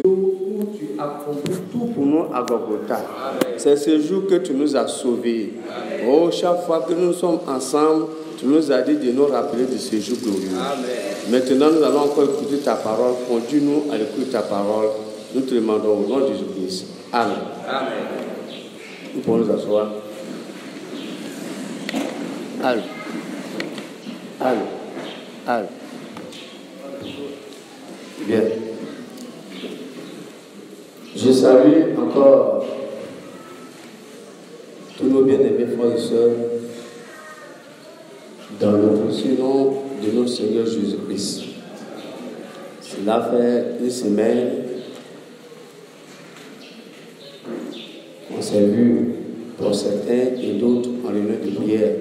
Où tu accomplis tout pour nous à Golgotha. C'est ce jour que tu nous as sauvés. Oh, chaque fois que nous sommes ensemble, tu nous as dit de nous rappeler de ce jour glorieux. Maintenant, nous allons encore écouter ta parole. Conduis-nous à écouter ta parole. Nous te demandons au nom de Jésus-Christ. Amen. Nous pouvons nous asseoir. Allez. Bien. Je salue encore tous nos bien-aimés frères et sœurs dans le précieux nom de notre Seigneur Jésus-Christ. Cela fait une semaine qu'on s'est vu pour certains et d'autres en réunion de prière.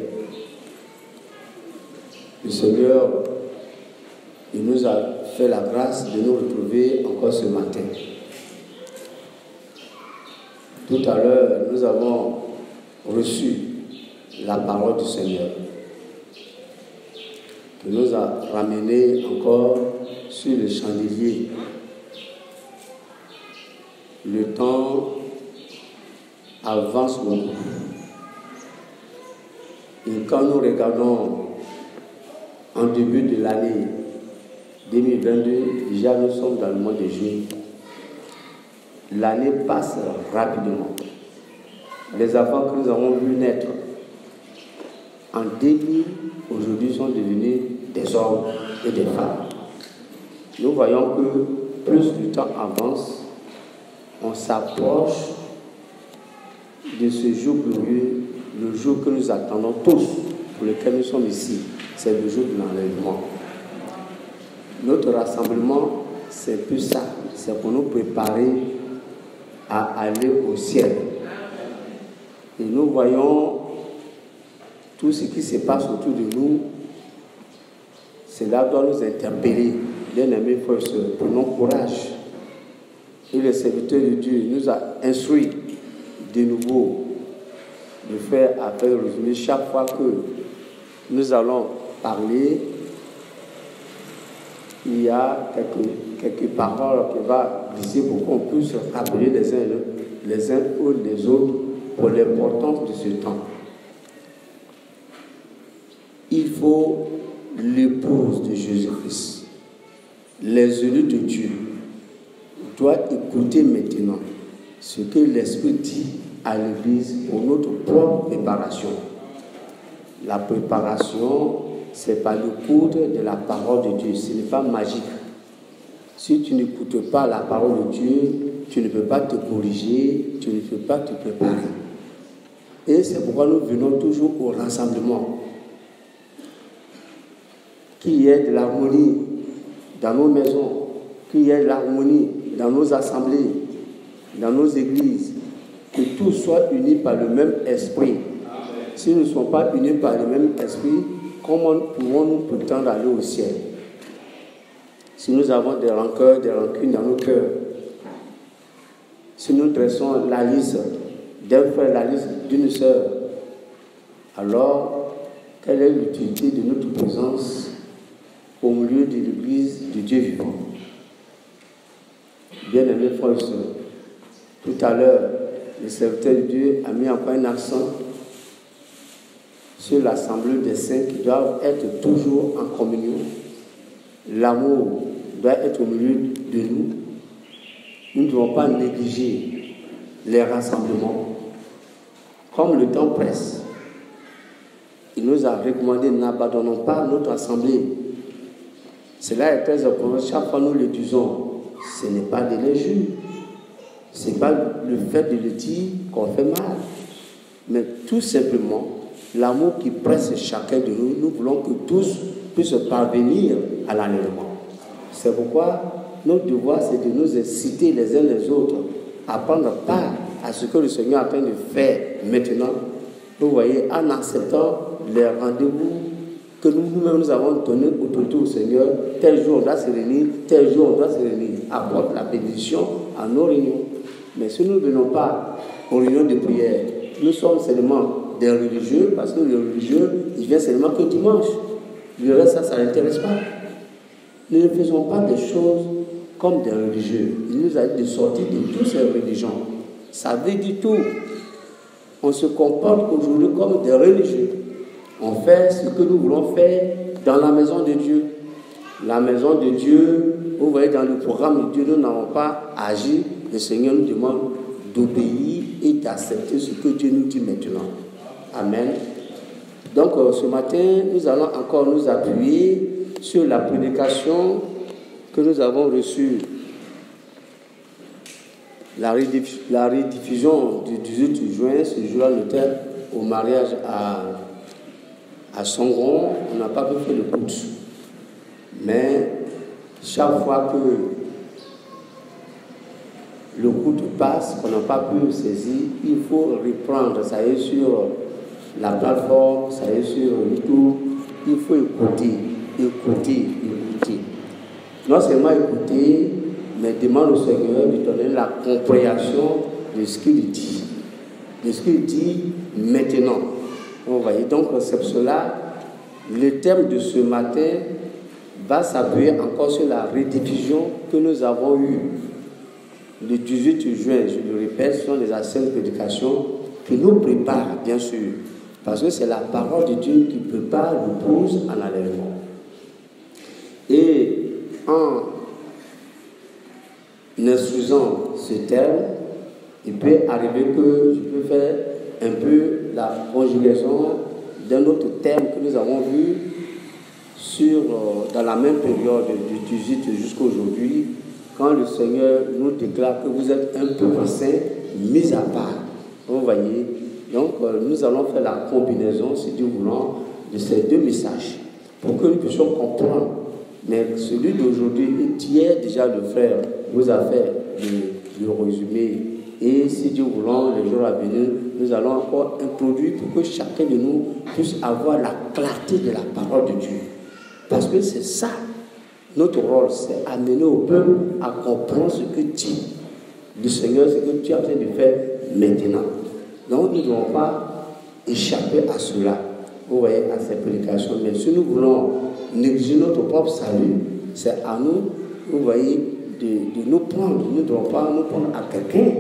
Le Seigneur, il nous a fait la grâce de nous retrouver encore ce matin. Tout à l'heure, nous avons reçu la parole du Seigneur qui nous a ramené encore sur le chandelier. Le temps avance beaucoup. Et quand nous regardons en début de l'année 2022, déjà nous sommes dans le mois de juillet. L'année passe rapidement. Les enfants que nous avons vus naître en 2000, aujourd'hui sont devenus des hommes et des femmes. Nous voyons que plus le temps avance, on s'approche de ce jour glorieux, le jour que nous attendons tous, pour lequel nous sommes ici. C'est le jour de l'enlèvement. Notre rassemblement, c'est plus ça. C'est pour nous préparer à aller au ciel. Et nous voyons tout ce qui se passe autour de nous. Cela doit nous interpeller. Bien-aimés frères et sœurs, prenons courage. Et le serviteur de Dieu nous a instruit de nouveau de faire appel au résumé chaque fois que nous allons parler. Il y a quelques paroles qui vont glisser pour qu'on puisse rappeler les uns ou les autres pour l'importance de ce temps. Il faut l'épouse de Jésus-Christ. Les élus de Dieu doivent écouter maintenant ce que l'Esprit dit à l'Église pour notre propre préparation. La préparation, c'est par l'écoute de la parole de Dieu. Ce n'est pas magique. Si tu n'écoutes pas la parole de Dieu, tu ne peux pas te corriger, tu ne peux pas te préparer. Et c'est pourquoi nous venons toujours au rassemblement. Qu'il y ait de l'harmonie dans nos maisons, qu'il y ait de l'harmonie dans nos assemblées, dans nos églises, que tous soient unis par le même esprit. Si nous ne sommes pas unis par le même esprit, comment pouvons-nous prétendre aller au ciel? Si nous avons des rancœurs, des rancunes dans nos cœurs, si nous dressons la liste d'un frère, la liste d'une sœur, alors quelle est l'utilité de notre présence au milieu de l'église du Dieu vivant? Bien-aimés frères et sœurs, tout à l'heure, le serviteur de Dieu a mis encore un accent sur l'assemblée des saints qui doivent être toujours en communion. L'amour doit être au milieu de nous. Nous ne devons pas négliger les rassemblements. Comme le temps presse, il nous a recommandé, n'abandonnons pas notre assemblée. Cela est très important. Chaque fois nous le disons, ce n'est pas de l'injure. Ce n'est pas le fait de le dire qu'on fait mal. Mais tout simplement, l'amour qui presse chacun de nous, nous voulons que tous puissent parvenir à l'enlèvement. C'est pourquoi notre devoir, c'est de nous inciter les uns les autres à prendre part à ce que le Seigneur est en train de faire maintenant. Vous voyez, en acceptant les rendez-vous que nous-mêmes nous avons donnés au Seigneur, tel jour on doit se réunir, tel jour on doit se réunir, apporte la bénédiction à nos réunions. Mais si nous ne venons pas aux réunions de prière, nous sommes seulement des religieux, parce que les religieux, ils viennent seulement que dimanche. Le reste, ça ne l'intéresse pas. Nous ne faisons pas des choses comme des religieux. Il nous a dit de sortir de toutes ces religions. Ça veut dire tout. On se comporte aujourd'hui comme des religieux. On fait ce que nous voulons faire dans la maison de Dieu. La maison de Dieu, vous voyez dans le programme de Dieu, nous n'avons pas agi. Le Seigneur nous demande d'obéir et d'accepter ce que Dieu nous dit maintenant. Amen. Donc ce matin, nous allons encore nous appuyer sur la prédication que nous avons reçue. La rediffusion du 18 juin, ce jour-là, nous était au mariage à Songon. On n'a pas pu faire le coup. Mais chaque fois que le coup passe, qu'on n'a pas pu le saisir, il faut reprendre. Ça y est sur la plateforme, ça y est sur YouTube. Il faut écouter. Non seulement écouter, mais demande au Seigneur de donner la compréhension de ce qu'il dit. De ce qu'il dit maintenant. Vous voyez, donc c'est pour cela, le thème de ce matin va s'appuyer encore sur la rediffusion que nous avons eue le 18 juin. Je le répète, ce sont des anciennes prédications qui nous préparent, bien sûr, parce que c'est la parole de Dieu qui prépare l'épouse en enlèvement. Et en instruisant ce terme, il peut arriver que je peux faire un peu la conjugaison d'un autre terme que nous avons vu dans la même période du 18 jusqu'à aujourd'hui, quand le Seigneur nous déclare que vous êtes un peuple saint, mis à part. Vous voyez, donc nous allons faire la combinaison, si Dieu voulant, de ces deux messages, pour que nous puissions comprendre. Mais celui d'aujourd'hui, hier déjà le frère vous a fait le résumé. Et si Dieu voulant, les jours à venir, nous allons encore introduire pour que chacun de nous puisse avoir la clarté de la parole de Dieu. Parce que c'est ça, notre rôle, c'est amener au peuple à comprendre ce que dit le Seigneur, ce que Dieu a besoin de faire maintenant. Donc nous ne devons pas échapper à cela. Vous voyez, à ces prédications. Mais si nous voulons négliger notre propre salut, c'est à nous, vous voyez, de nous prendre. Nous ne devons pas nous prendre à quelqu'un.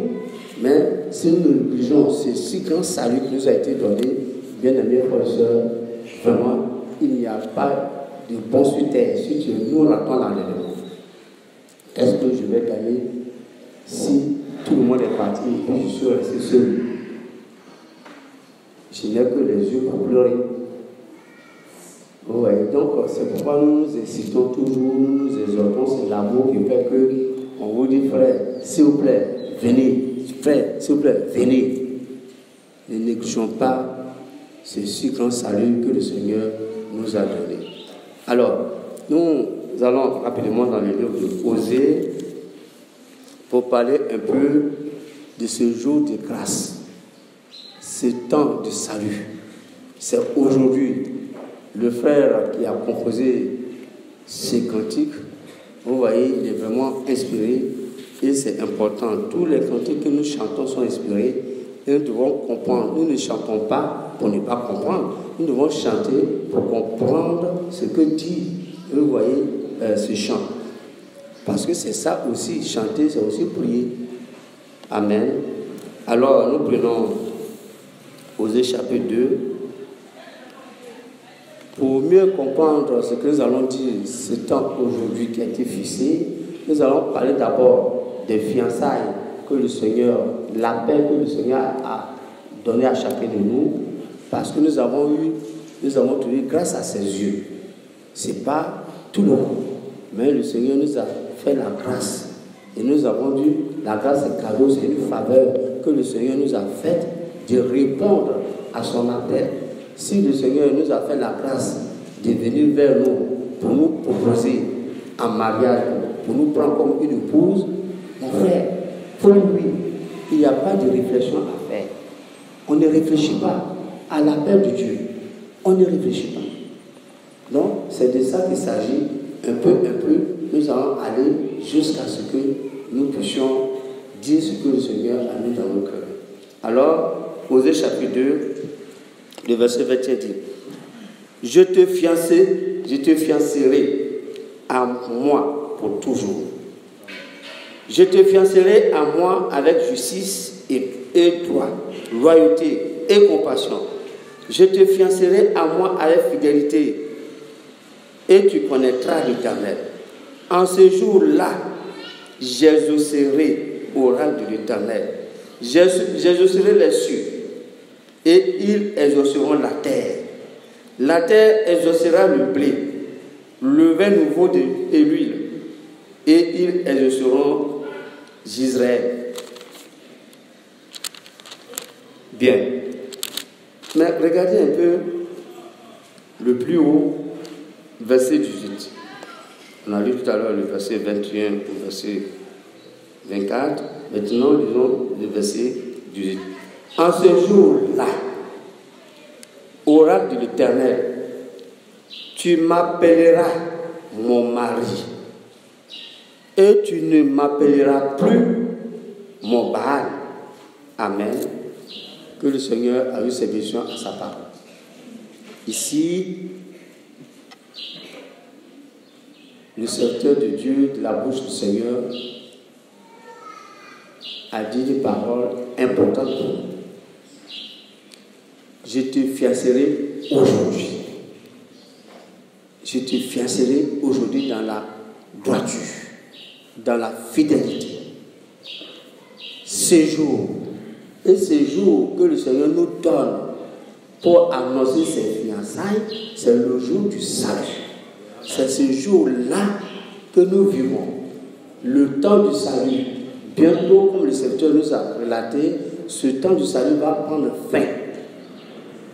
Mais si nous négligeons ce si grand salut qui nous a été donné, bien aimés frères et sœurs, vraiment, il n'y a pas de bon sur terre si Dieu nous raconte l'enlèvement. Qu'est-ce que je vais gagner si tout le monde est parti et puis je suis resté seul? Je n'ai que les yeux pour pleurer. Oui, donc c'est pourquoi nous nous incitons toujours, nous nous exhortons, c'est l'amour qui fait que on vous dit, frère, s'il vous plaît, venez. Frère, s'il vous plaît, venez. Ne négligeons pas ce si grand salut que le Seigneur nous a donné. Alors, nous allons rapidement dans le livre de Osée pour parler un peu de ce jour de grâce, ce temps de salut. C'est aujourd'hui. Le frère qui a composé ces cantiques, vous voyez, il est vraiment inspiré et c'est important. Tous les cantiques que nous chantons sont inspirés et nous devons comprendre. Nous ne chantons pas pour ne pas comprendre. Nous devons chanter pour comprendre ce que dit, vous voyez, ce chant. Parce que c'est ça aussi, chanter, c'est aussi prier. Amen. Alors, nous prenons Osée chapitre 2. Pour mieux comprendre ce que nous allons dire, ce temps aujourd'hui qui a été fixé, nous allons parler d'abord des fiançailles que le Seigneur, l'appel que le Seigneur a donné à chacun de nous, parce que nous avons trouvé grâce à ses yeux. Ce n'est pas tout le monde, mais le Seigneur nous a fait la grâce. Et nous avons dit, la grâce est cadeau, c'est une faveur que le Seigneur nous a faite de répondre à son appel. Si le Seigneur nous a fait la grâce de venir vers nous pour nous proposer un mariage, pour nous prendre comme une épouse, mon frère, pour lui, il n'y a pas de réflexion à faire. On ne réfléchit pas à l'appel de Dieu. On ne réfléchit pas. Donc, c'est de ça qu'il s'agit. Un peu, nous allons aller jusqu'à ce que nous puissions dire ce que le Seigneur a mis dans nos cœurs. Alors, Osée chapitre 2, le verset 21 dit, je te fiancerai à moi pour toujours. Je te fiancerai à moi avec justice et droit, loyauté et compassion. Je te fiancerai à moi avec fidélité et tu connaîtras l'Éternel. En ce jour-là, j'exaucerai l'oracle de l'Éternel. J'exaucerai les cieux et ils exauceront la terre. La terre exaucera le blé, le vin nouveau et l'huile, et ils exauceront Israël. Bien. Mais regardez un peu le plus haut, verset 18. On a lu tout à l'heure le verset 21 au verset 24. Maintenant, lisons le verset 18. En ce jour-là, oracle de l'Éternel, tu m'appelleras mon mari et tu ne m'appelleras plus mon Baal. Amen. Que le Seigneur a eu ses visions à sa parole. Ici, le serviteur de Dieu, de la bouche du Seigneur, a dit des paroles importantes pour nous. Je te fiancerai aujourd'hui. Je te fiancerai aujourd'hui dans la droiture, dans la fidélité. Ces jours, et ces jours que le Seigneur nous donne pour annoncer ses fiançailles, c'est le jour du salut. C'est ce jour-là que nous vivons. Le temps du salut. Bientôt, comme le serviteur nous a relaté, ce temps du salut va prendre fin.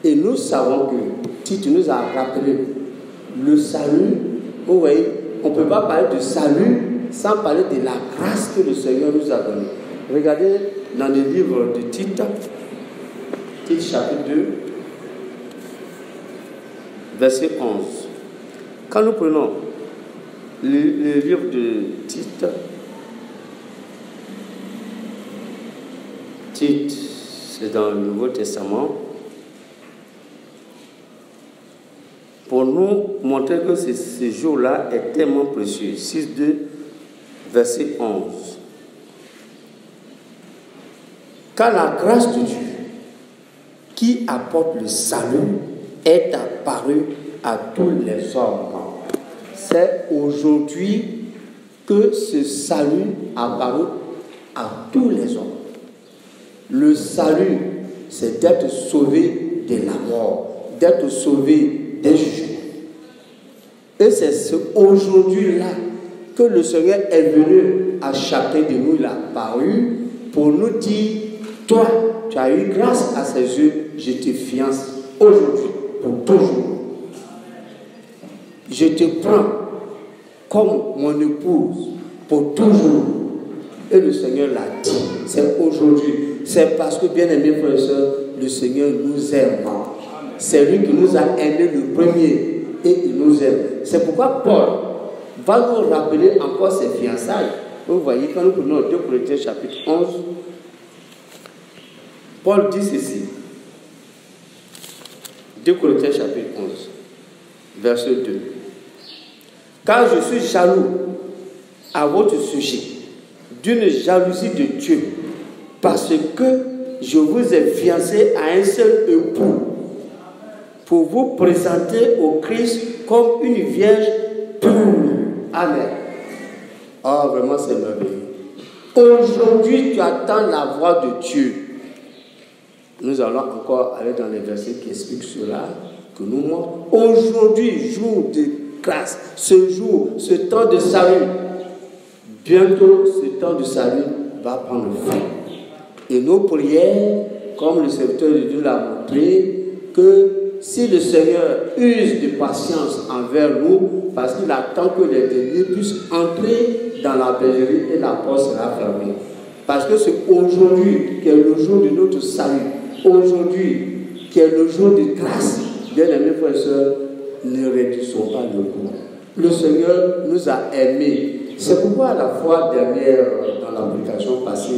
Et nous savons que Tite nous a rappelé le salut. Vous voyez, on ne peut pas parler de salut sans parler de la grâce que le Seigneur nous a donnée. Regardez dans le livre de Tite, Tite chapitre 2, verset 11. Quand nous prenons le livre de Tite, c'est dans le Nouveau Testament, pour nous montrer que ce jour-là est tellement précieux. 6.2, verset 11. Car la grâce de Dieu, qui apporte le salut, est apparue à tous les hommes. C'est aujourd'hui que ce salut apparu à tous les hommes. Le salut, c'est d'être sauvé de la mort, d'être sauvé des jugements. Et c'est aujourd'hui-là que le Seigneur est venu à chacun de nous, il a apparu pour nous dire, toi, tu as eu grâce à ses yeux, je te fiance aujourd'hui, pour toujours. Je te prends comme mon épouse pour toujours. Et le Seigneur l'a dit, c'est aujourd'hui. C'est parce que, bien aimés frères et sœurs, le Seigneur nous aime. C'est lui qui nous a aimés le premier et il nous aime. C'est pourquoi Paul va nous rappeler encore ses fiançailles. Vous voyez, quand nous prenons 2 Corinthiens chapitre 11, Paul dit ceci. 2 Corinthiens chapitre 11, verset 2. Car je suis jaloux à votre sujet d'une jalousie de Dieu, parce que je vous ai fiancé à un seul époux, pour vous présenter au Christ comme une vierge pure. Amen. Oh, vraiment, c'est merveilleux. Aujourd'hui, tu attends la voix de Dieu. Nous allons encore aller dans les versets qui expliquent cela, que nous montrons. Aujourd'hui, jour de grâce, ce jour, ce temps de salut, bientôt, ce temps de salut va prendre fin. Et nos prières, comme le serviteur de Dieu l'a montré, que si le Seigneur use de patience envers nous, parce qu'il attend que les derniers puissent entrer dans la bergerie et la porte sera fermée. Parce que c'est aujourd'hui qui est le jour de notre salut, aujourd'hui qui est le jour de grâce. Bien-aimés frères et sœurs, ne réduisons pas le goût. Le Seigneur nous a aimés. C'est pourquoi à la fois dernière, dans la prédication passée,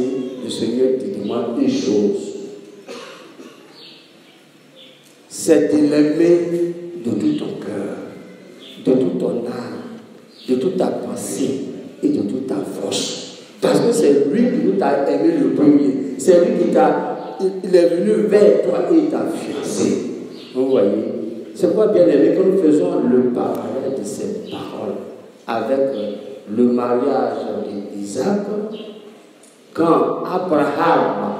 le Seigneur te demande une chose. C'est de l'aimer de tout ton cœur, de toute ton âme, de toute ta pensée et de toute ta force. Parce que c'est lui qui t'a aimé le premier. C'est lui qui il est venu vers toi et il t'a fiancé. Vous voyez? C'est pourquoi, bien aimé, que nous faisons le parallèle de ces paroles avec le mariage d'Isaac. Quand Abraham,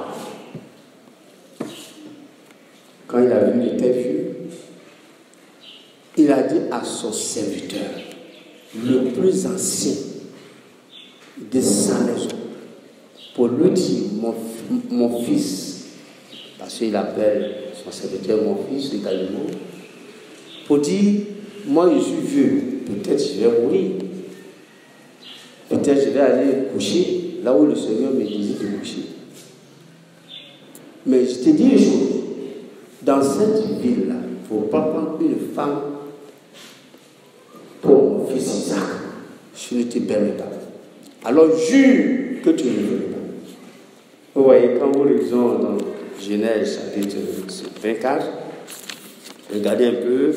quand il a vu qu'il était vieux, il a dit à son serviteur, le plus ancien de sa maison, pour lui dire, mon fils, parce qu'il appelle son serviteur mon fils également, pour dire, moi je suis vieux, peut-être je vais mourir, peut-être je vais aller coucher là où le Seigneur me disait de coucher. Mais je te dis une chose, dans cette ville-là, il ne faut pas prendre une femme pour mon fils Isaac. Je ne te permets pas. Alors jure que tu ne veux pas. Vous voyez, quand vous lisons dans Genèse chapitre 24, regardez un peu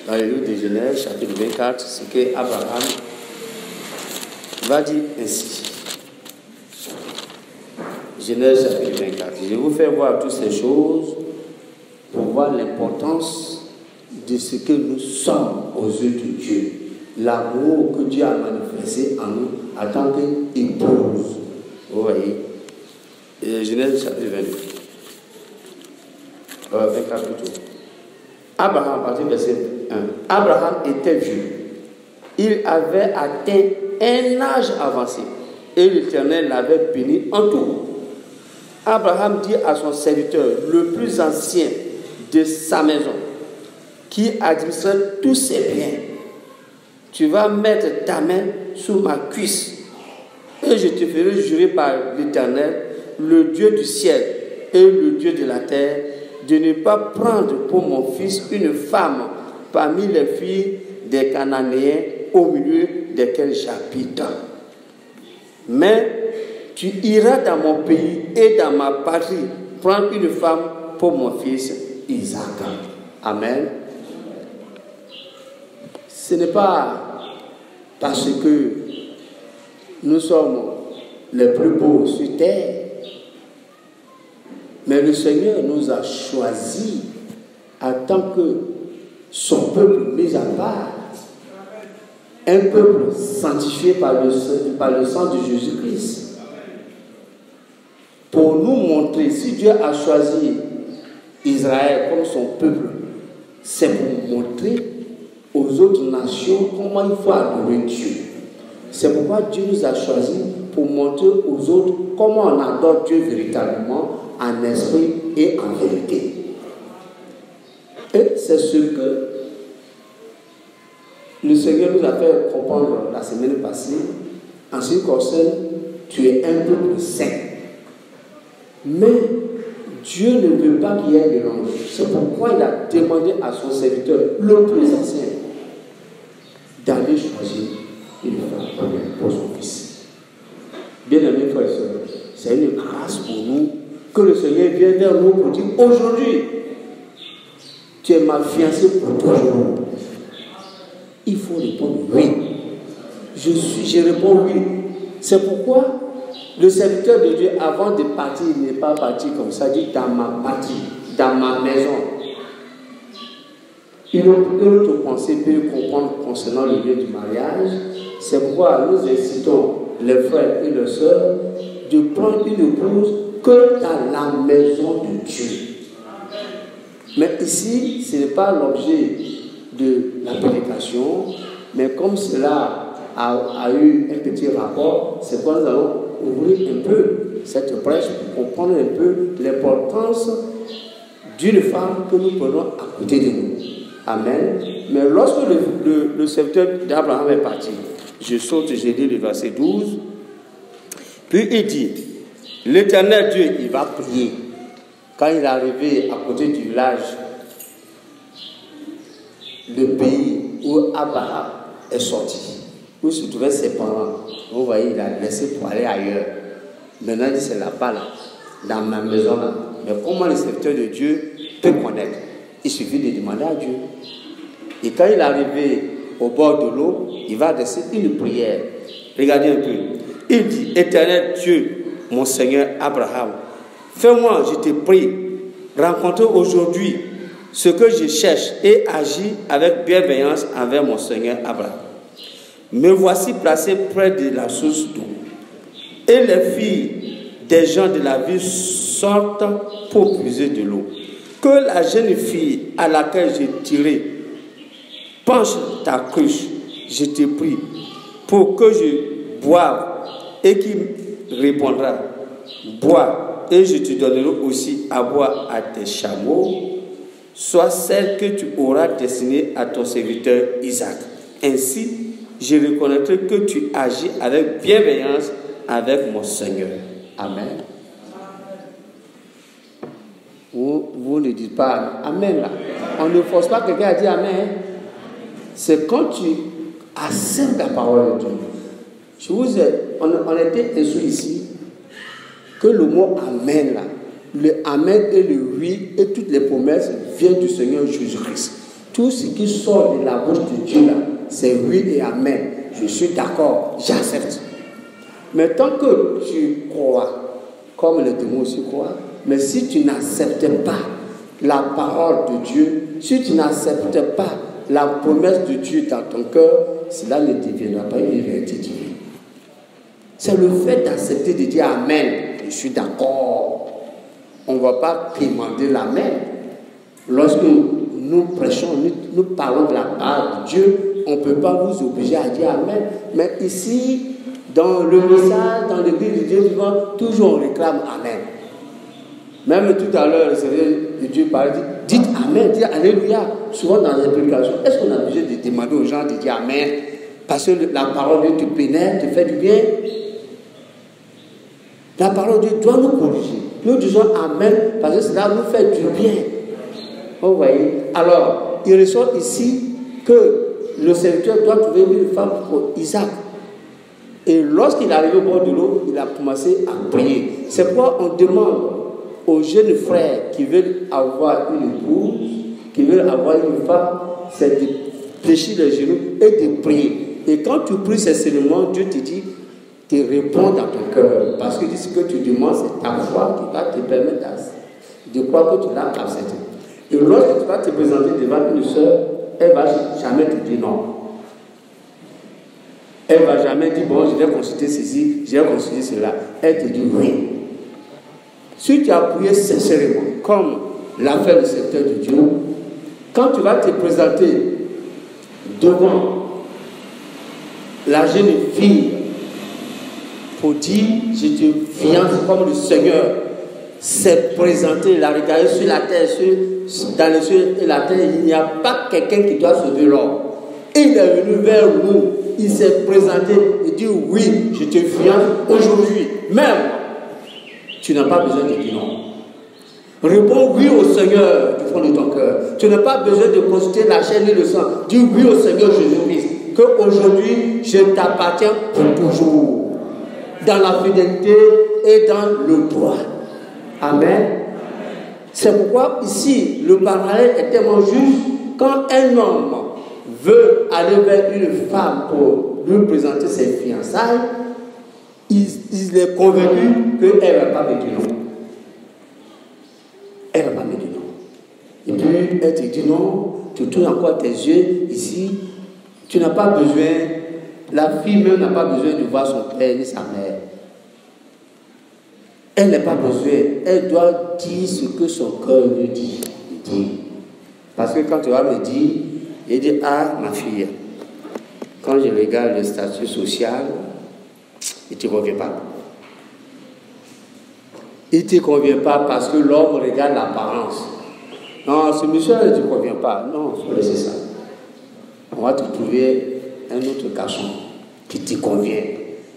dans le livre de Genèse chapitre 24, ce que Abraham va dire ainsi. Genèse chapitre 24. Je vais vous faire voir toutes ces choses pour voir l'importance de ce que nous sommes aux yeux de Dieu. L'amour que Dieu a manifesté en nous en tant qu'épouse. Vous voyez? Genèse chapitre 24 plutôt. Abraham, à partir du verset 1. Abraham était vieux. Il avait atteint un âge avancé et l'Éternel l'avait béni en tout. Abraham dit à son serviteur, le plus ancien de sa maison, qui administrait tous ses biens, tu vas mettre ta main sous ma cuisse et je te ferai jurer par l'Éternel, le Dieu du ciel et le Dieu de la terre, de ne pas prendre pour mon fils une femme parmi les filles des Cananéens au milieu desquels j'habite. Mais tu iras dans mon pays et dans ma patrie prendre une femme pour mon fils Isaac. Amen. Ce n'est pas parce que nous sommes les plus beaux sur terre, mais le Seigneur nous a choisis en tant que son peuple mis à part, un peuple sanctifié par le sang de Jésus-Christ. Pour nous montrer, si Dieu a choisi Israël comme son peuple, c'est pour montrer aux autres nations comment il faut adorer Dieu. C'est pourquoi Dieu nous a choisis pour montrer aux autres comment on adore Dieu véritablement en esprit et en vérité. Et c'est ce que le Seigneur nous a fait comprendre la semaine passée. En ce qui concerne, tu es un peuple saint. Mais Dieu ne veut pas qu'il y ait mélange. C'est pourquoi il a demandé à son serviteur, le plus ancien, d'aller choisir une femme pour son fils. Bien-aimés frères et sœurs, c'est une grâce pour nous que le Seigneur vienne vers nous pour dire, aujourd'hui, tu es ma fiancée pour toujours. Il faut répondre oui. Je réponds oui. C'est pourquoi le serviteur de Dieu, avant de partir, il n'est pas parti comme ça, dit dans ma patrie, dans ma maison. Une autre pensée peut comprendre concernant le lieu du mariage. C'est pourquoi nous incitons les frères et les sœurs de prendre une épouse que dans la maison de Dieu. Mais ici, ce n'est pas l'objet de la prédication, mais comme cela a eu un petit rapport, c'est pourquoi nous allons ouvrir un peu cette brèche pour comprendre un peu l'importance d'une femme que nous prenons à côté de nous. Amen. Mais lorsque le serviteur d'Abraham est parti, je saute, j'ai dit le verset 12, puis il dit, l'Éternel Dieu, il va prier. Quand il est arrivé à côté du village, le pays où Abraham est sorti, où se trouvaient ses parents, vous voyez, il a laissé pour aller ailleurs. Maintenant, il dit, c'est là-bas, là, dans ma maison, là. Mais comment le serviteur de Dieu peut connaître? Il suffit de demander à Dieu. Et quand il est arrivé au bord de l'eau, il va adresser une prière. Regardez un peu. Il dit, Éternel Dieu, mon Seigneur Abraham, fais-moi, je te prie, rencontrer aujourd'hui ce que je cherche et agis avec bienveillance envers mon Seigneur Abraham. Me voici placé près de la source d'eau. Et les filles des gens de la ville sortent pour puiser de l'eau. Que la jeune fille à laquelle j'ai tiré penche ta cruche, je te prie, pour que je boive, et qu'il répondra, bois, et je te donnerai aussi à boire à tes chameaux, soit celle que tu auras destinée à ton serviteur Isaac. Ainsi, je reconnaîtrai que tu agis avec bienveillance avec mon Seigneur. Amen. Vous ne dites pas Amen là. On ne force pas quelqu'un à dire Amen. C'est quand tu acceptes la parole de Dieu. Je vous ai, on était instruit ici que le mot Amen là, le Amen et le oui et toutes les promesses viennent du Seigneur Jésus-Christ. Tout ce qui sort de la bouche de Dieu là, c'est oui et Amen. Je suis d'accord, j'accepte. Mais tant que tu crois, comme les démons aussi croient, mais si tu n'acceptes pas la parole de Dieu, si tu n'acceptes pas la promesse de Dieu dans ton cœur, cela ne deviendra pas une réalité divine. C'est le fait d'accepter de dire Amen, je suis d'accord. On ne va pas demander l'Amen. Lorsque nous prêchons, nous parlons de la part de Dieu, on ne peut pas vous obliger à dire Amen. Mais ici, dans le message, dans l'église de Dieu vivant, toujours on réclame Amen. Même tout à l'heure, le Seigneur de Dieu parlait, dites Amen, dites Alléluia. Souvent dans les prédications, est-ce qu'on a besoin de demander aux gens de dire Amen parce que la parole de Dieu te pénètre, te fait du bien? La parole de Dieu doit nous corriger. Nous disons Amen parce que cela nous fait du bien. Vous voyez? Alors, il ressort ici que le serviteur doit trouver une femme pour Isaac. Et lorsqu'il est arrivé au bord de l'eau, il a commencé à prier. C'est pourquoi on demande aux jeunes frères qui veulent avoir une épouse, qui veulent avoir une femme, c'est de fléchir les genoux et de prier. Et quand tu pries sincèrement, Dieu te dit, te répond dans ton cœur. Parce que ce que tu demandes, c'est ta foi qui va te permettre de croire que tu l'as accepté. Et lorsque tu vas te présenter devant une soeur, elle ne va jamais te dire non. Elle ne va jamais dire, bon, je vais consulter ceci, je vais consulter cela. Elle te dit oui. Si tu as prié sincèrement, comme l'a fait le serviteur de Dieu, quand tu vas te présenter devant la jeune fille pour dire, je te fiance comme le Seigneur s'est présenté, il a regardé sur la terre, dans les cieux et la terre, il n'y a pas quelqu'un qui doit sauver l'homme. Et il est venu vers nous, il s'est présenté et dit oui, je te fiance aujourd'hui. Même, tu n'as pas besoin de dire non. Réponds oui au Seigneur du fond de ton cœur. Tu n'as pas besoin de consulter la chair ni le sang. Dis oui au Seigneur Jésus-Christ. Qu'aujourd'hui, je t'appartiens pour toujours. Dans la fidélité et dans le droit. Amen. C'est pourquoi ici, le parallèle est tellement juste. Quand un homme veut aller vers une femme pour lui présenter ses fiançailles, il est convaincu qu'elle ne va pas me dire non. Elle ne va pas me dire non. Et puis, elle te dit non, tu tournes encore tes yeux ici, tu n'as pas besoin, la fille même n'a pas besoin de voir son père ni sa mère. Elle n'a pas besoin, elle doit dire ce que son cœur lui dit. Parce que quand tu vas me dire, il dit, ah, ma fille, quand je regarde le statut social, il ne te convient pas. Il ne te convient pas parce que l'homme regarde l'apparence. Non, ce monsieur ne te convient pas. Non, il faut laisser ça. On va te trouver un autre garçon qui te convient.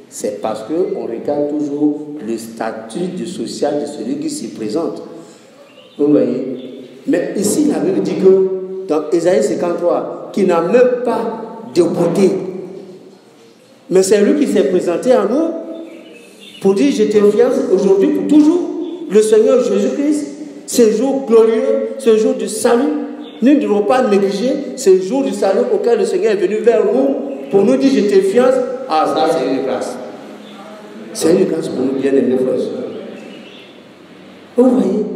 C'est parce qu'on regarde toujours le statut social de celui qui s'y présente. Vous voyez? Mais ici, la Bible dit que dans Ésaïe 53, qu'il n'a même pas de beauté. Mais c'est lui qui s'est présenté à nous pour dire, je te fiance aujourd'hui pour toujours. Le Seigneur Jésus-Christ, ce jour glorieux, ce jour du salut, nous ne devons pas négliger ce jour du salut auquel le Seigneur est venu vers nous pour nous dire, je te fiance. Ah, ça c'est une grâce. C'est une grâce pour nous, bien aimés frères et sœurs. Vous voyez,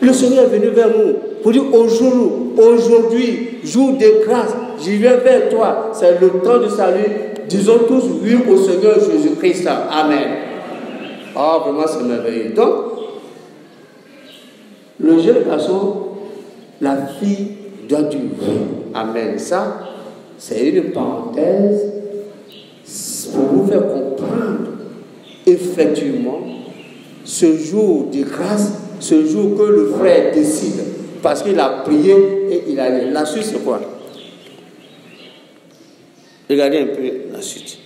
le Seigneur est venu vers nous pour dire aujourd'hui, jour de grâce, je viens vers toi. C'est le temps du salut. Disons tous oui au Seigneur Jésus-Christ. Amen. Ah, vraiment, c'est merveilleux. Donc, le jeune garçon, la fille doit dire oui. Amen. Ça, c'est une parenthèse pour vous faire comprendre effectivement ce jour de grâce, ce jour que le frère décide, parce qu'il a prié et il a dit. La suite, c'est quoi? Regardez un peu la suite.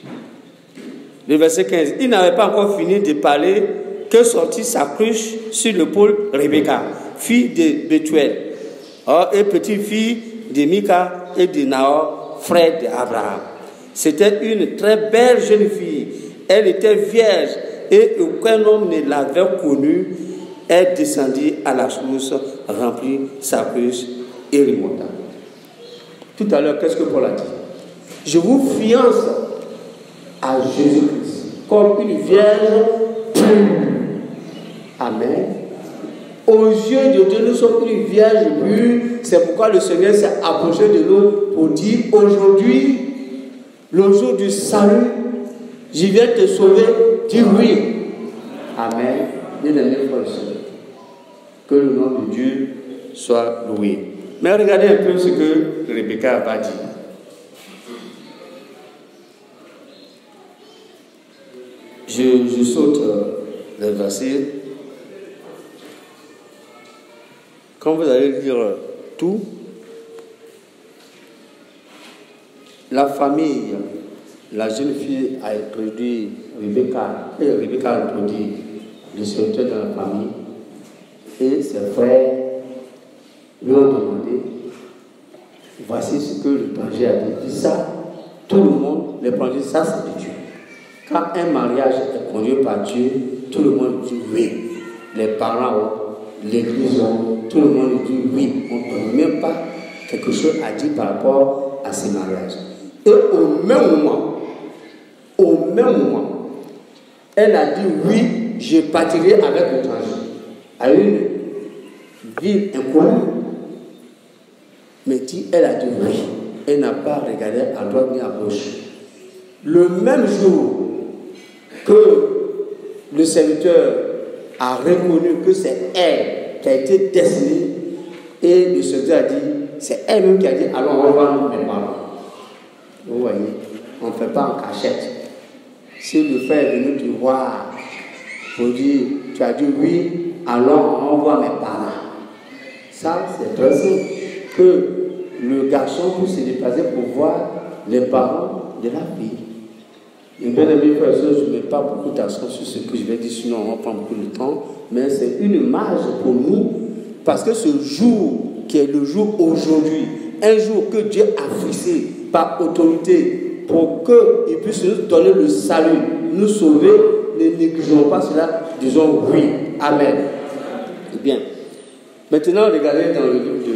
Le verset 15. Il n'avait pas encore fini de parler que sortit sa cruche sur l'épaule Rebecca, fille de Bethuel, et petite-fille de Mika et de Nahor, frère d'Abraham. C'était une très belle jeune fille. Elle était vierge et aucun homme ne l'avait connue. Elle descendit à la source, remplit sa cruche et remonta. Tout à l'heure, qu'est-ce que Paul a dit? Je vous fiance à Jésus-Christ comme une vierge pure. Amen. Aux yeux de Dieu, nous sommes une vierge pure. C'est pourquoi le Seigneur s'est approché de nous pour dire aujourd'hui, le jour du salut, je viens te sauver. Dis oui. Amen. Bien-aimés frères et sœurs, que le nom de Dieu soit loué. Mais regardez un peu ce que Rebecca va dire. Je saute le verset. Quand vous allez lire tout, la famille, la jeune fille a introduit Rebecca, et Rebecca a introduit le serviteur de la famille, et ses frères lui ont demandé, voici ce que l'étranger a dit. Dit ça, tout le monde, l'étranger, ça c'est de Dieu. Quand un mariage est conduit par Dieu, tout le monde dit oui. Les parents, l'église, tout le monde dit oui. On ne peut même pas quelque chose à dire par rapport à ces mariages. Et au même moment, elle a dit oui, je partirai avec l'étranger à une ville inconnue. Mais elle a dit oui. Elle n'a pas regardé à droite ni à gauche. Le même jour que le serviteur a reconnu que c'est elle qui a été destinée, et le serviteur a dit, c'est elle-même qui a dit, alors on va voir mes parents. Vous voyez, on ne fait pas en cachette. Si le frère est venu te voir pour dire, tu as dit oui, alors on voit mes parents. Ça, c'est très simple. Que le garçon puisse se déplacer pour voir les parents de la fille. Bien aimé frère, je ne mets pas beaucoup d'attention sur ce que je vais dire, sinon on va prendre beaucoup de temps. Mais c'est une image pour nous, parce que ce jour qui est le jour aujourd'hui, un jour que Dieu a fixé par autorité pour qu'il puisse nous donner le salut, nous sauver, ne négligeons pas cela, disons oui. Amen. Bien. Maintenant, regardez dans le livre de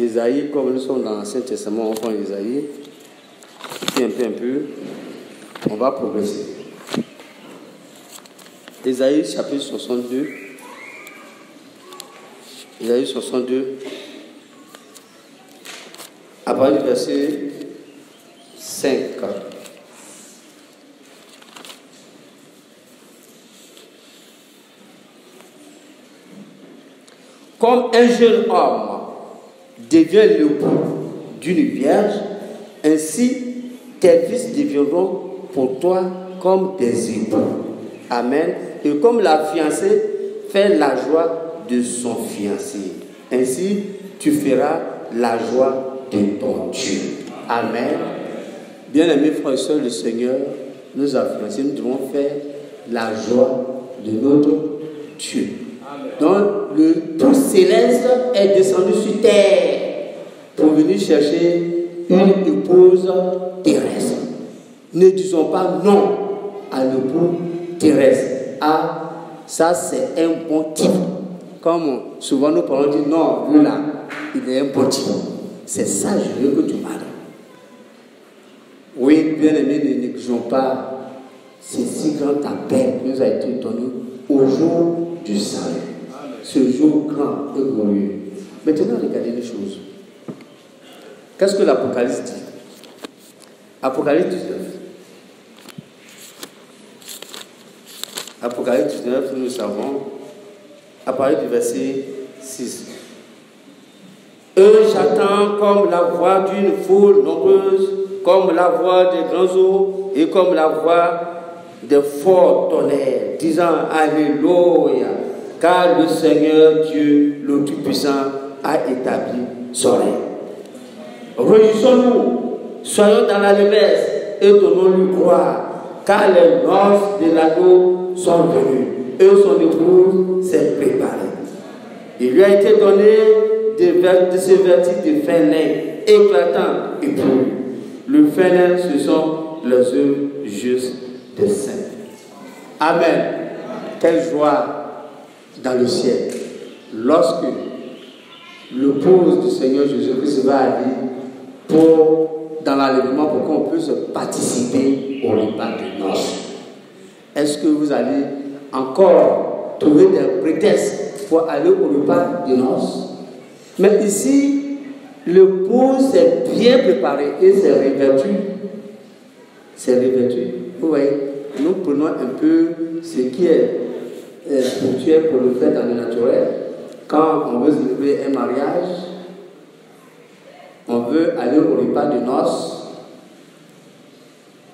Ésaïe, comme nous sommes dans l'Ancien Testament, on prend Ésaïe, un peu, on va progresser. Ésaïe chapitre 62. Ésaïe 62. À partir du verset 5. Comme un jeune homme devient l'époux d'une vierge, ainsi tes fils deviendront pour toi comme des époux. Amen. Et comme la fiancée fait la joie de son fiancé, ainsi tu feras la joie de ton Dieu. Amen. Bien-aimés frères et sœurs, le Seigneur nous a fiancés. Nous devons faire la joie de notre Dieu. Donc, le tout céleste est descendu sur terre pour venir chercher une épouse terrestre. Ne disons pas non à l'époux terrestre. Ah, ça c'est un bon type. Comme souvent nous parlons dire non, lui là, il est un bon type. C'est ça, je veux que tu parles. Oui, bien aimé, ne négligeons pas ce si grand appel qui nous a été donné au jour du salut. Ce jour grand et glorieux. Maintenant, regardez les choses. Qu'est-ce que l'Apocalypse dit? Apocalypse 19. Apocalypse 19, nous le savons, à partir du verset 6. J'attends comme la voix d'une foule nombreuse, comme la voix des grands eaux et comme la voix de forts tonnerres, disant Alléluia, car le Seigneur Dieu, le Tout-Puissant, a établi son règne. Réjouissons-nous, soyons dans l'allégresse et donnons-lui gloire, car les noces de l'agneau sont venues et son épouse s'est préparée. Il lui a été donné de se vêtir de fin lin, éclatant et pur. Le fin lin, ce sont les œuvres justes des saints. Amen. Quelle joie dans le ciel lorsque l'épouse du Seigneur Jésus-Christ va aller dans l'enlèvement pour qu'on puisse participer au repas de noces. Est-ce que vous allez encore trouver des prétextes pour aller au repas de noces? Mais ici, l'épouse s'est bien préparée et s'est revêtue. C'est revêtu. Vous voyez, nous prenons un peu ce qui est spirituel pour le faire dans le naturel. Quand on veut célébrer un mariage, on veut aller au repas de noces.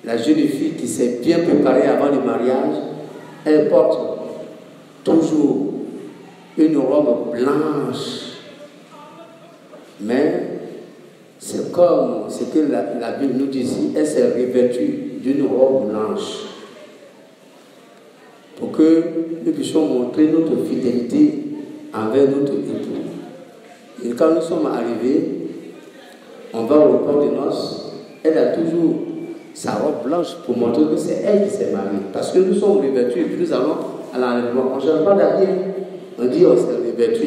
La jeune fille qui s'est bien préparée avant le mariage, elle porte toujours une robe blanche. Mais c'est comme ce que la Bible nous dit ici, elle s'est revêtue d'une robe blanche pour que nous puissions montrer notre fidélité envers notre époux. Et quand nous sommes arrivés, on va au repas de noces, elle a toujours sa robe blanche pour montrer que c'est elle qui s'est mariée. Parce que nous sommes revêtus et puis nous allons à l'enlèvement. On ne change pas d'habit. On dit on s'est revêtu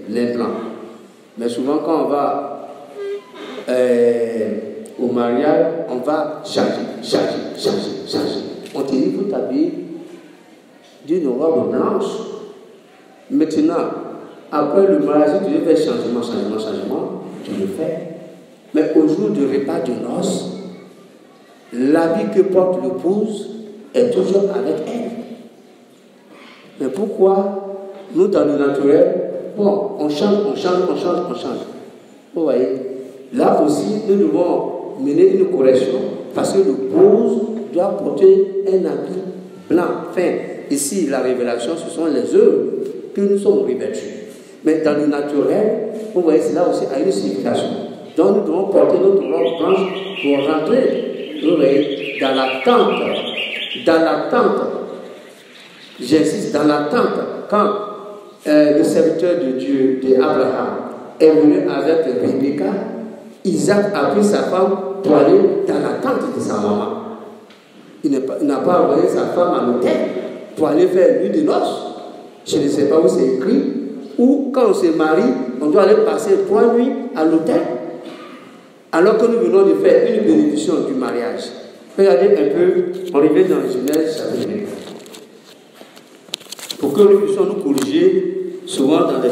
de lin blanc. Mais souvent quand on va au mariage, on va changer. On te dit, vous t'habiller d'une robe blanche. Maintenant, après le mariage, tu veux faire changement, tu le fais. Mais au jour du repas de noces, l'habit que porte l'épouse est toujours avec elle. Mais pourquoi nous, dans le naturel, bon, on change. Vous voyez, là aussi, nous devons mener une correction parce que l'épouse doit porter un habit blanc, fin. Ici, la révélation, ce sont les œuvres que nous sommes revêtus. Mais dans le naturel, vous voyez, cela aussi a une signification. Donc, nous devons porter notre robe blanche pour rentrer, vous voyez, dans la tente. Dans la tente. J'insiste, dans la tente. Quand le serviteur de Dieu, d'Abraham, est venu avec Rebecca, Isaac a pris sa femme pour aller dans la tente de sa maman. Il n'a pas envoyé sa femme à l'hôtel pour aller faire nuit de noces. Je ne sais pas où c'est écrit. Ou quand on se marie, on doit aller passer 3 nuits à l'hôtel. Alors que nous venons de faire une bénédiction du mariage. Regardez un peu, on revient dans Genèse chapitre 24. Pour que nous puissions nous corriger souvent dans les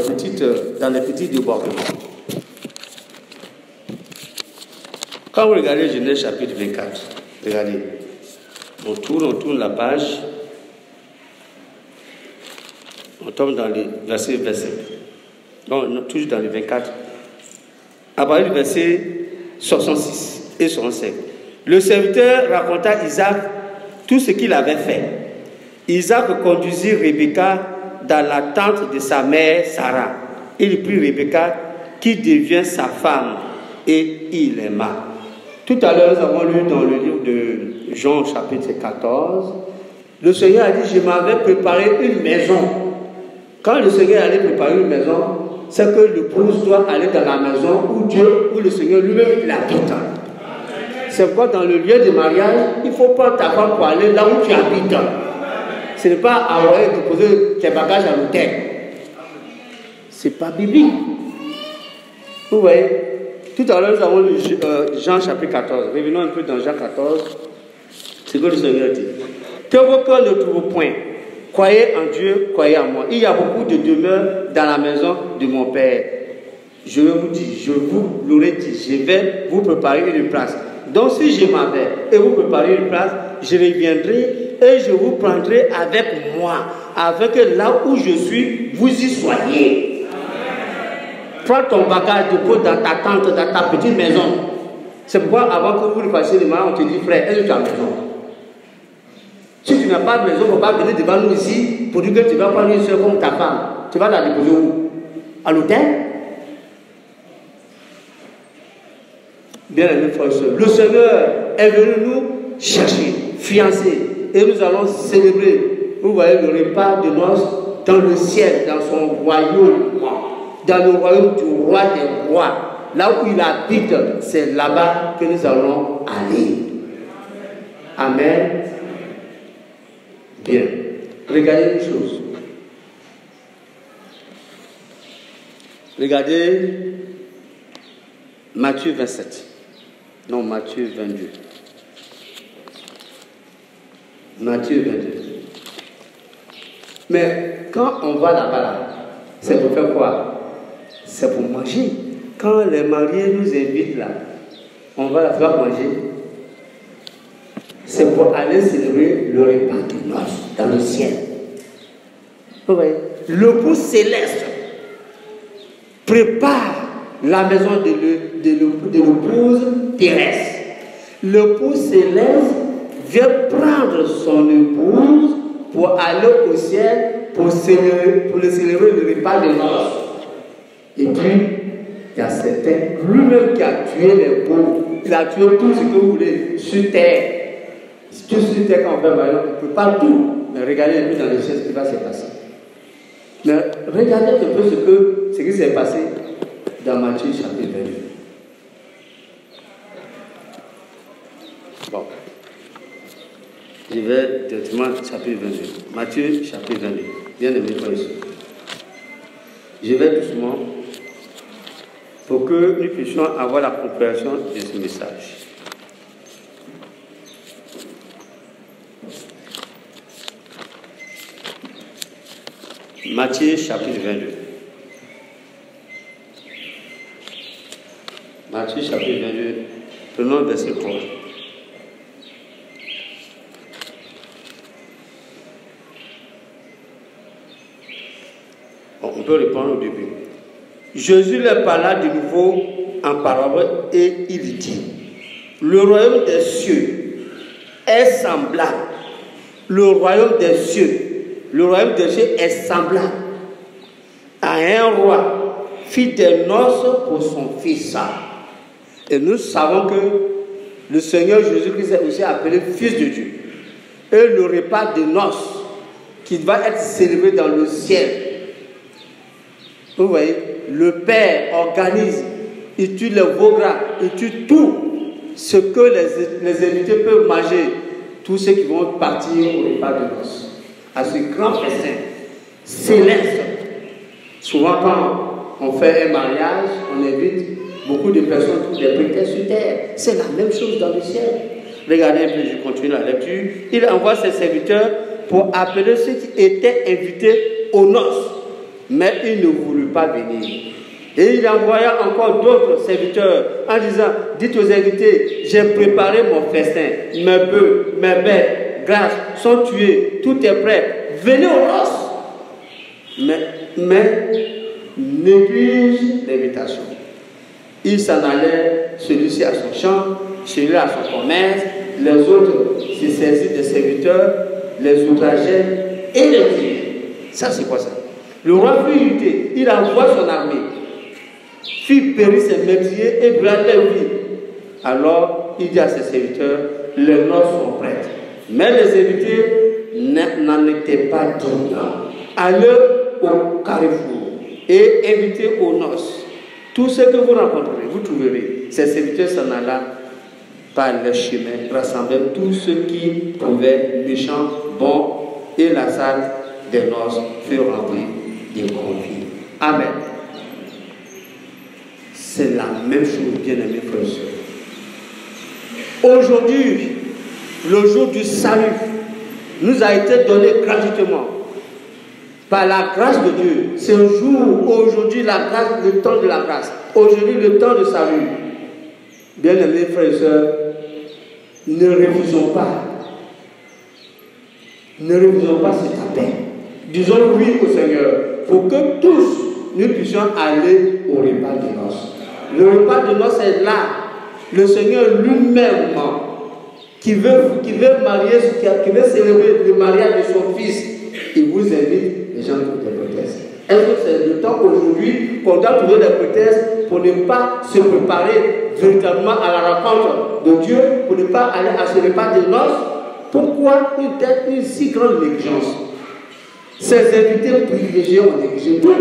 petits débordements. Quand vous regardez Genèse chapitre 24, regardez, on tourne la page, on tombe dans les versets 27. Donc, toujours dans les 24. À partir du verset 66 et 65. Le serviteur raconta à Isaac tout ce qu'il avait fait. Isaac conduisit Rebecca dans la tente de sa mère Sarah. Il prit Rebecca qui devient sa femme et il l'aima. Tout à l'heure, nous avons lu dans le livre de Jean chapitre 14, le Seigneur a dit, je m'avais préparé une maison. Quand le Seigneur allait préparer une maison, c'est que l'épouse doit aller dans la maison où le Seigneur lui-même l'habite. C'est pourquoi dans le lieu de mariage, il ne faut pas ta femme pour aller là où tu habites. Ce n'est pas envoyer déposer tes bagages à l'hôtel. Ce n'est pas biblique. Vous voyez, tout à l'heure nous avons lu Jean chapitre 14. Revenons un peu dans Jean 14. C'est ce que le Seigneur dit. Que vos cœurs ne trouvent point. Croyez en Dieu, croyez en moi. Il y a beaucoup de demeures dans la maison de mon Père. Je vous dis, je vous l'aurais dit, je vais vous préparer une place. Donc si je m'en vais et vous préparez une place, je reviendrai et je vous prendrai avec moi, afin que là où je suis, vous y soyez. Prends ton bagage, dépose dans ta tente, dans ta petite maison. C'est pourquoi avant que vous le fassiez, on te dit, frère, est-ce que tu as maison? Si tu n'as pas de maison, il ne faut pas venir devant nous ici pour dire que tu vas prendre une soeur comme ta femme. Tu vas la déposer où? À l'hôtel? Bien aimé frère et soeur, le Seigneur est venu nous chercher, fiancer, et nous allons célébrer. Vous voyez le repas de noces dans le ciel, dans son royaume, dans le royaume du roi des rois. Là où il habite, c'est là-bas que nous allons aller. Amen. Bien. Regardez une chose. Regardez Matthieu 27. Non, Matthieu 22. Matthieu 22. Mais quand on va là-bas, c'est pour faire quoi? C'est pour manger. Quand les mariés nous invitent là, on va la faire manger. C'est pour aller célébrer le repas de noces dans le ciel. Vous voyez? L'époux céleste prépare la maison de l'épouse terrestre. L'époux céleste vient prendre son épouse pour aller au ciel pour le célébrer le repas de noces. Et puis, il y a certains, lui-même qui a tué les pauvres, il a tué tout ce que vous voulez sur terre. Tout sur terre, quand on fait mariage, on ne peut pas tout. Mais regardez un peu dans le ciel ce qui va se passer. Mais regardez un peu ce qui s'est passé dans Matthieu chapitre 22. Bon. Je vais directement chapitre 22. Matthieu chapitre 22. Bien aimé frères et sœurs. Je vais doucement pour que nous puissions avoir la compréhension de ce message. Matthieu chapitre 22. Matthieu chapitre 22, prenons le verset 3. Bon, on peut répondre au début. Jésus leur parla de nouveau en parabole et il dit: le royaume des cieux est semblable. Le royaume des cieux est semblable à un roi fit des noces pour son fils. Et nous savons que le Seigneur Jésus-Christ est aussi appelé Fils de Dieu. Et le repas de noces qui va être célébré dans le ciel. Vous voyez, le Père organise, il tue le veau gras, il tue tout ce que les invités peuvent manger, tous ceux qui vont partir au repas de noces. À ce grand festin céleste. Souvent quand on fait un mariage, on invite beaucoup de personnes, tous des prétextes sur terre. C'est la même chose dans le ciel. Regardez un peu, je continue la lecture. Il envoie ses serviteurs pour appeler ceux qui étaient invités aux noces. Mais ils ne voulaient pas venir. Et il envoya encore d'autres serviteurs en disant: dites aux invités, j'ai préparé mon festin, mes bœufs, mes bêtes grasses sont tuées, tout est prêt. Venez aux noces. Mais néglige l'invitation. Il s'en allait, celui-ci à son champ, celui-là à son commerce, les autres se saisirent des serviteurs, les outrageaient et les tuaient. Ça, c'est quoi ça? Le roi fut irrité, il envoie son armée, fit périr ses meurtriers et brûla leur vie. Alors, il dit à ses serviteurs: les noces sont prêtes. Mais les invités n'en étaient pas dignes. Allez au carrefour et invitez aux noces. Tout ce que vous rencontrerez, vous trouverez. Ces serviteurs s'en alla par le chemin, rassemblant tous ceux qui trouvaient méchants, bons, et la salle des noces fut remplie des convives. Amen. C'est la même chose, bien aimés frères et sœurs. Aujourd'hui, le jour du salut nous a été donné gratuitement par la grâce de Dieu. C'est un jour, aujourd'hui, la grâce, le temps de la grâce. Aujourd'hui, le temps de salut. Bien-aimés frères et sœurs, ne refusons pas. Ne refusons pas cet appel. Disons oui au Seigneur pour que tous nous puissions aller au repas de noces. Le repas de noces est là. Le Seigneur lui-même qui veut marier, qui veut célébrer le mariage de son fils, il vous invite, les gens trouvent des prétextes. Est-ce que c'est le temps aujourd'hui qu'on doit trouver des prétextes pour ne pas se préparer véritablement à la rencontre de Dieu, pour ne pas aller à ce repas de noces? Pourquoi une si grande négligence? Ces invités privilégiés ont négligé tout.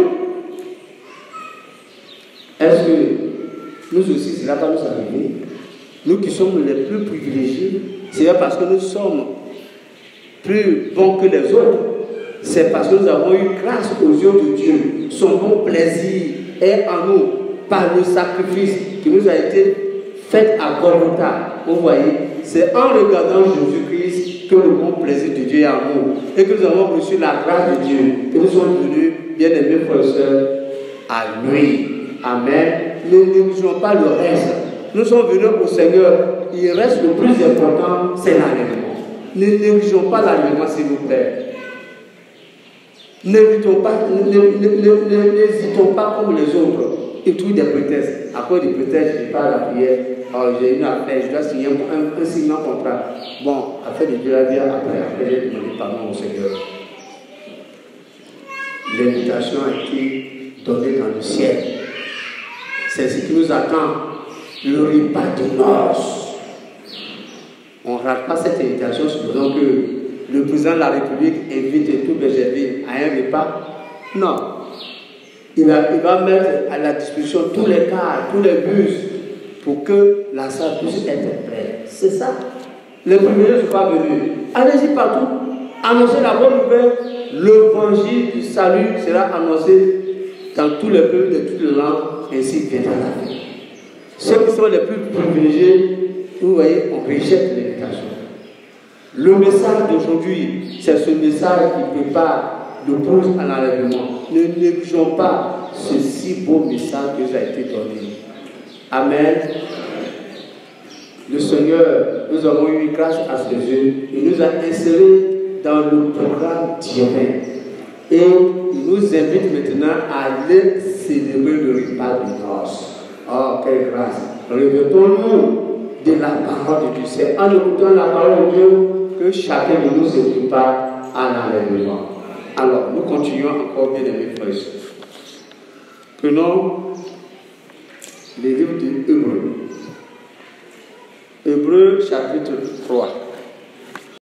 Est-ce que nous aussi, cela va nous arriver? Nous qui sommes les plus privilégiés, c'est parce que nous sommes plus bons que les autres. C'est parce que nous avons eu grâce aux yeux de Dieu. Son bon plaisir est en nous par le sacrifice qui nous a été fait à Golgotha. Vous voyez, c'est en regardant Jésus-Christ que le bon plaisir de Dieu est en nous et que nous avons reçu la grâce de Dieu, que nous sommes venus, bien-aimés frères et sœurs, à lui. Amen. Ne négligeons pas le reste. Nous sommes venus au Seigneur. Il reste le plus important, c'est l'enlèvement. Ne négligeons pas l'enlèvement, s'il vous plaît. N'hésitons pas comme les autres. Ils trouvent des prétextes. À cause des prétextes, je parle à la prière. Alors j'ai une affaire, je dois signer un signement contrat. Bon, affaire de Dieu la vie, après j'ai demandé pardon au Seigneur. L'invitation a été donnée dans le ciel. C'est ce qui nous attend. Le repas de noces. On ne rate pas cette invitation, supposons que le président de la République invite tout Bégerville à un repas. Non. Il va mettre à la disposition tous les cars, tous les bus, pour que la salle puisse être prête. C'est ça. Les privilégiés ne sont pas venus. Allez-y partout. Annoncez la bonne nouvelle. L'évangile du salut sera annoncé dans tous les peuples de toutes les langues, ainsi viendra la vie. Ceux qui sont les plus privilégiés, vous voyez, on rejette l'invitation. Le message d'aujourd'hui, c'est ce message qui prépare le pouce à l'enlèvement. Ne négligeons pas ce si beau message qui nous a été donné. Amen. Le Seigneur, nous avons eu grâce à ses yeux. Il nous a insérés dans le programme divin. Et il nous invite maintenant à aller célébrer le repas de noces. Oh, quelle grâce! Revêtons-nous de la parole de Dieu. C'est en écoutant la parole de Dieu que chacun de nous se prépare à l'enlèvement. Alors, nous continuons encore, bien aimés frères et sœurs. Prenons les livres de Hébreux. Hébreux chapitre 3.